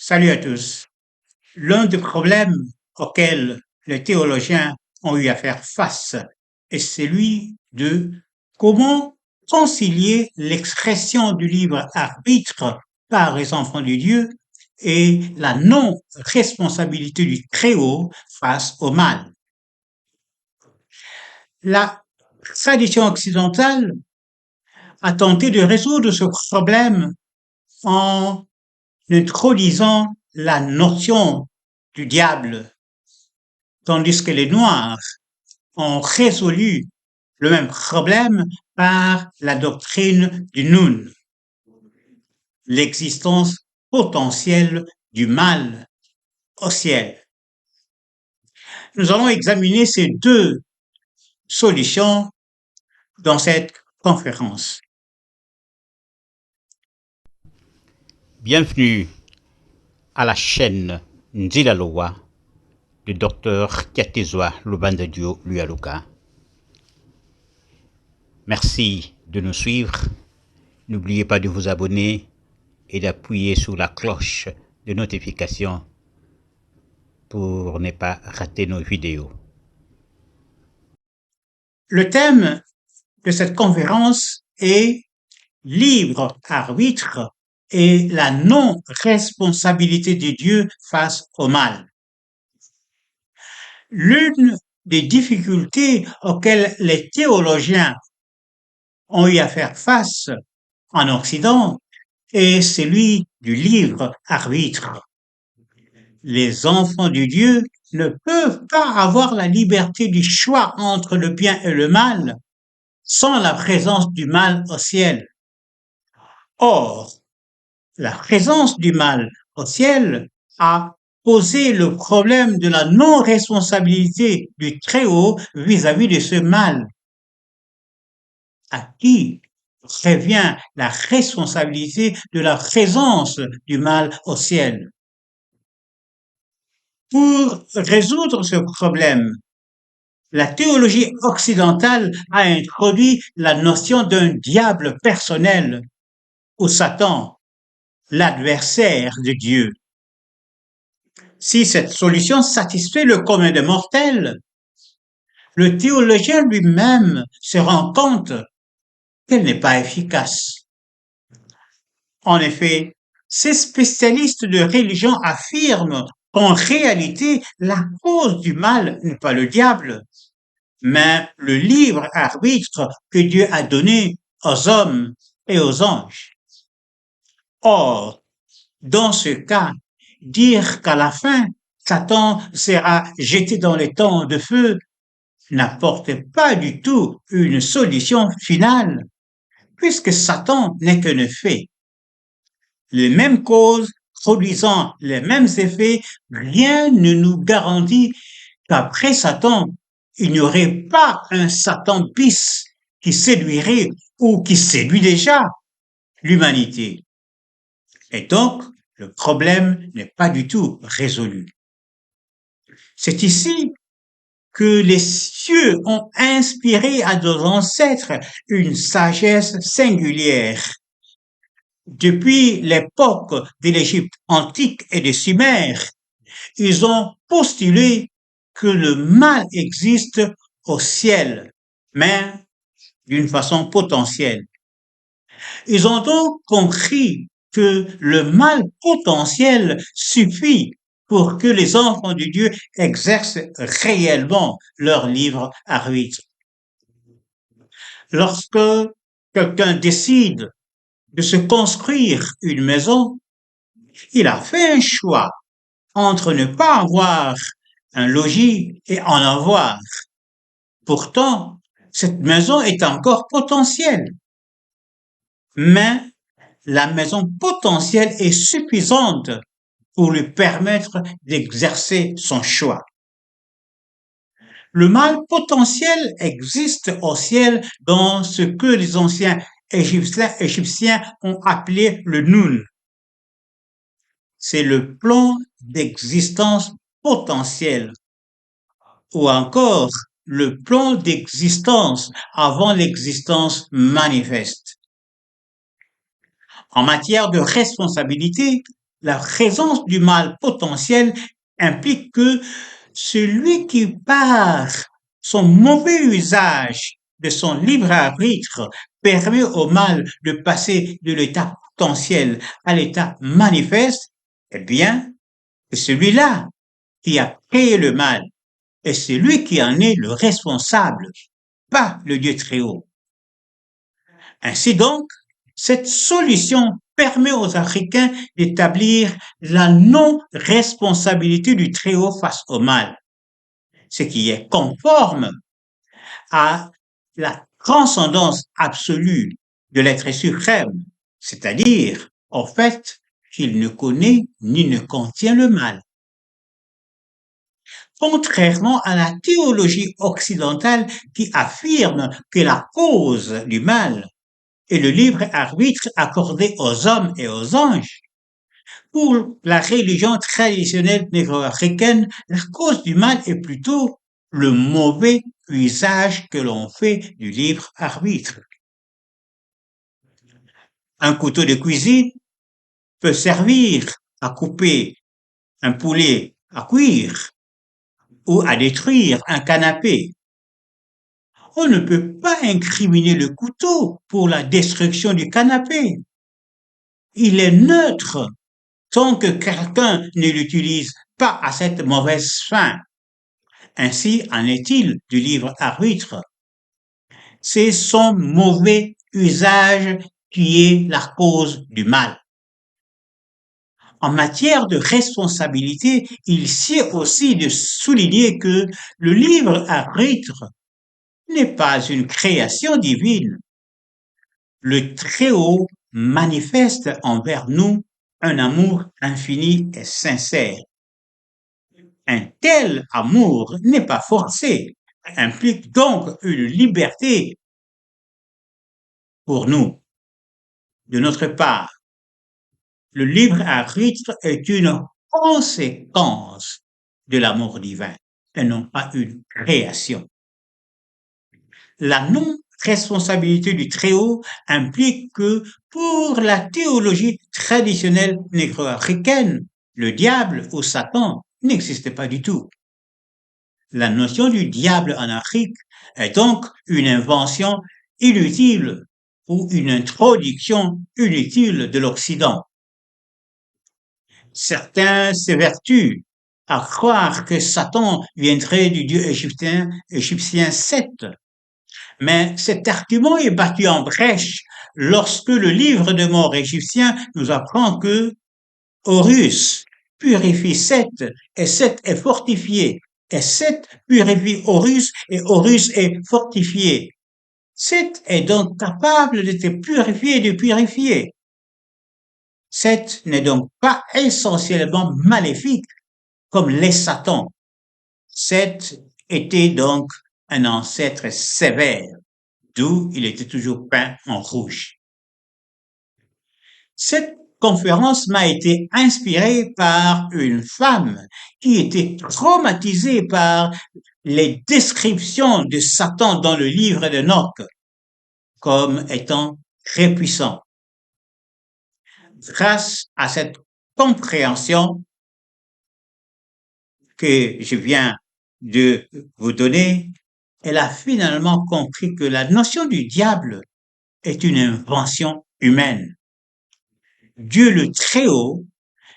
Salut à tous. L'un des problèmes auxquels les théologiens ont eu à faire face est celui de comment concilier l'expression du libre arbitre par les enfants de Dieu et la non-responsabilité du Très-Haut face au mal. La tradition occidentale a tenté de résoudre ce problème en introduisant la notion du diable, tandis que les Noirs ont résolu le même problème par la doctrine du Nun, l'existence potentielle du mal au ciel. Nous allons examiner ces deux solutions dans cette conférence. Bienvenue à la chaîne Nzilaloa du Dr Kiatezwa Lubandadio Lualuka. Merci de nous suivre. N'oubliez pas de vous abonner et d'appuyer sur la cloche de notification pour ne pas rater nos vidéos. Le thème de cette conférence est libre arbitre et la non-responsabilité de Dieu face au mal. L'une des difficultés auxquelles les théologiens ont eu à faire face en Occident est celui du libre arbitre. Les enfants de Dieu ne peuvent pas avoir la liberté du choix entre le bien et le mal sans la présence du mal au ciel. Or, la présence du mal au ciel a posé le problème de la non-responsabilité du Très-Haut vis-à-vis de ce mal. À qui revient la responsabilité de la présence du mal au ciel? Pour résoudre ce problème, la théologie occidentale a introduit la notion d'un diable personnel, ou Satan, l'adversaire de Dieu. Si cette solution satisfait le commun des mortels, le théologien lui-même se rend compte qu'elle n'est pas efficace. En effet, ces spécialistes de religion affirment qu'en réalité, la cause du mal n'est pas le diable, mais le libre arbitre que Dieu a donné aux hommes et aux anges. Or, dans ce cas, dire qu'à la fin, Satan sera jeté dans les temps de feu n'apporte pas du tout une solution finale, puisque Satan n'est qu'un effet. Les mêmes causes produisant les mêmes effets, rien ne nous garantit qu'après Satan, il n'y aurait pas un Satan bis qui séduirait ou qui séduit déjà l'humanité. Et donc, le problème n'est pas du tout résolu. C'est ici que les cieux ont inspiré à nos ancêtres une sagesse singulière. Depuis l'époque de l'Égypte antique et des Sumer, ils ont postulé que le mal existe au ciel, mais d'une façon potentielle. Ils ont donc compris que le mal potentiel suffit pour que les enfants de Dieu exercent réellement leur libre arbitre. Lorsque quelqu'un décide de se construire une maison, il a fait un choix entre ne pas avoir un logis et en avoir. Pourtant, cette maison est encore potentielle. Mais la maison potentielle est suffisante pour lui permettre d'exercer son choix. Le mal potentiel existe au ciel dans ce que les anciens Égyptiens ont appelé le Nun. C'est le plan d'existence potentielle, ou encore le plan d'existence avant l'existence manifeste. En matière de responsabilité, la présence du mal potentiel implique que celui qui, par son mauvais usage de son libre arbitre, permet au mal de passer de l'état potentiel à l'état manifeste, eh bien, c'est celui-là qui a créé le mal et c'est lui qui en est le responsable, pas le Dieu très haut. Ainsi donc, cette solution permet aux Africains d'établir la non-responsabilité du Très-Haut face au mal, ce qui est conforme à la transcendance absolue de l'être suprême, c'est-à-dire au fait qu'il ne connaît ni ne contient le mal. Contrairement à la théologie occidentale qui affirme que la cause du mal est le libre arbitre accordé aux hommes et aux anges, pour la religion traditionnelle négro-africaine, la cause du mal est plutôt le mauvais usage que l'on fait du libre arbitre. Un couteau de cuisine peut servir à couper un poulet à cuire ou à détruire un canapé. On ne peut pas incriminer le couteau pour la destruction du canapé. Il est neutre tant que quelqu'un ne l'utilise pas à cette mauvaise fin. Ainsi en est-il du libre arbitre. C'est son mauvais usage qui est la cause du mal. En matière de responsabilité, il sied aussi de souligner que le libre arbitre n'est pas une création divine. Le Très-Haut manifeste envers nous un amour infini et sincère. Un tel amour n'est pas forcé, implique donc une liberté pour nous. De notre part, le libre arbitre est une conséquence de l'amour divin et non pas une création. La non-responsabilité du Très-Haut implique que pour la théologie traditionnelle négro-africaine, le diable ou Satan n'existe pas du tout. La notion du diable en Afrique est donc une invention inutile ou une introduction inutile de l'Occident. Certains s'évertuent à croire que Satan viendrait du dieu égyptien Seth, mais cet argument est battu en brèche lorsque le livre de mort égyptien nous apprend que Horus purifie Seth et Seth est fortifié. Et Seth purifie Horus et Horus est fortifié. Seth est donc capable de te purifier et de purifier. Seth n'est donc pas essentiellement maléfique comme l'est Satan. Seth était donc un ancêtre sévère, d'où il était toujours peint en rouge. Cette conférence m'a été inspirée par une femme qui était traumatisée par les descriptions de Satan dans le livre d'Enoch comme étant très puissant. Grâce à cette compréhension que je viens de vous donner, elle a finalement compris que la notion du diable est une invention humaine. Dieu le Très-Haut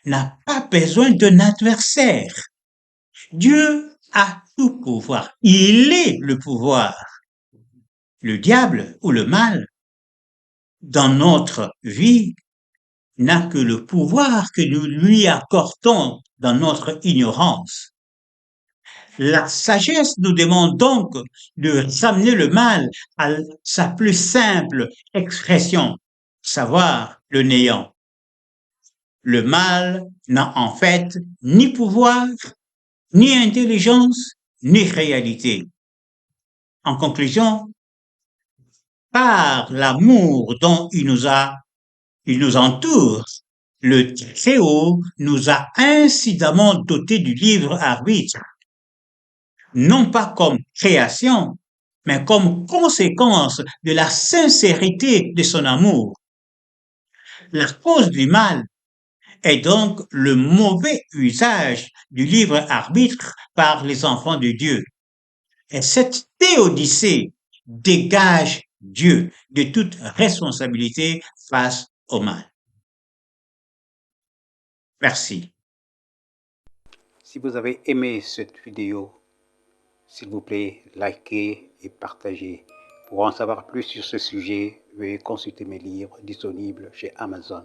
n'a pas besoin d'un adversaire. Dieu a tout pouvoir. Il est le pouvoir. Le diable ou le mal, dans notre vie, n'a que le pouvoir que nous lui accordons dans notre ignorance. La sagesse nous demande donc de ramener le mal à sa plus simple expression, savoir le néant. Le mal n'a en fait ni pouvoir, ni intelligence, ni réalité. En conclusion, par l'amour dont il nous entoure, le Très-Haut nous a incidemment dotés du libre arbitre, non pas comme création, mais comme conséquence de la sincérité de son amour. La cause du mal est donc le mauvais usage du libre arbitre par les enfants de Dieu. Et cette théodicée dégage Dieu de toute responsabilité face au mal. Merci. Si vous avez aimé cette vidéo, s'il vous plaît, likez et partagez. Pour en savoir plus sur ce sujet, veuillez consulter mes livres disponibles chez Amazon.